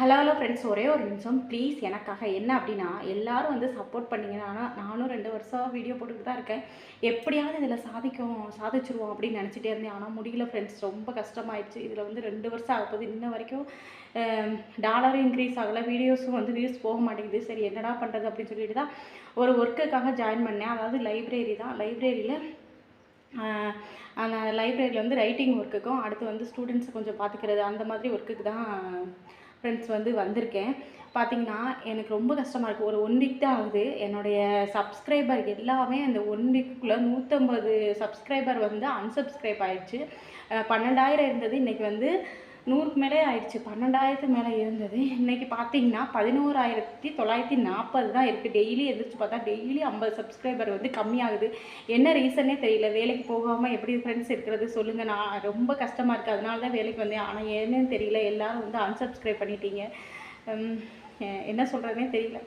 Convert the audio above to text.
Hello friends, ஒரே ஒரு நிமிஷம் ப்ளீஸ் எனக்காக. என்ன அப்படின்னா, எல்லாரும் வந்து சப்போர்ட் பண்ணீங்க. நானும் 2 வருஷம் வீடியோ போட்டுட்டு தான் இருக்கேன். எப்படியாவது இதில் சாதிச்சுருவோம் அப்படின்னு நினச்சிட்டே இருந்தேன். ஆனால் முடியல ஃப்ரெண்ட்ஸ், ரொம்ப கஷ்டமாயிடுச்சு. இதில் வந்து 2 வருஷம் ஆகப்போகுது. இன்ன வரைக்கும் டாலரும் இன்க்ரீஸ் ஆகலை, வீடியோஸும் வந்து வியூஸ் போக மாட்டேங்குது. சரி என்னடா பண்ணுறது அப்படின்னு சொல்லிட்டு தான் ஒரு ஒர்க்குக்காக ஜாயின் பண்ணேன். அதாவது லைப்ரரி தான். அந்த லைப்ரரியில் வந்து ரைட்டிங் ஒர்க்குக்கும், அடுத்து வந்து ஸ்டூடெண்ட்ஸை கொஞ்சம் பார்த்துக்கிறது, அந்த மாதிரி ஒர்க்குக்கு தான் ஃப்ரெண்ட்ஸ் வந்து வந்திருக்கேன். பார்த்தீங்கன்னா, எனக்கு ரொம்ப கஷ்டமாக இருக்குது. ஒரு 1 வீக் தான் ஆகுது. என்னுடைய சப்ஸ்கிரைபர் எல்லாமே அந்த 1 வீக்குக்குள்ளே 150 சப்ஸ்கிரைபர் வந்து அன்சப்ஸ்கிரைப் ஆயிடுச்சு. 12,000 இருந்தது. இன்றைக்கி வந்து 100க்கு மேலே ஆயிடுச்சு. 12,000த்துக்கு மேலே இருந்தது. இன்றைக்கி பார்த்தீங்கன்னா 11,940 தான் இருக்குது. டெய்லி எந்திரிச்சு பார்த்தா டெய்லி 50 சப்ஸ்கிரைபர் வந்து கம்மியாகுது. என்ன ரீசனே தெரியல. வேலைக்கு போகாமல் எப்படி ஃப்ரெண்ட்ஸ் இருக்கிறது சொல்லுங்கள். நான் ரொம்ப கஷ்டமாக இருக்குது. அதனால தான் வேலைக்கு வந்தேன். ஆனால் என்னன்னு தெரியல. எல்லோரும் வந்து அன்சப்ஸ்கிரைப் பண்ணிட்டீங்க. என்ன சொல்கிறதுனே தெரியல.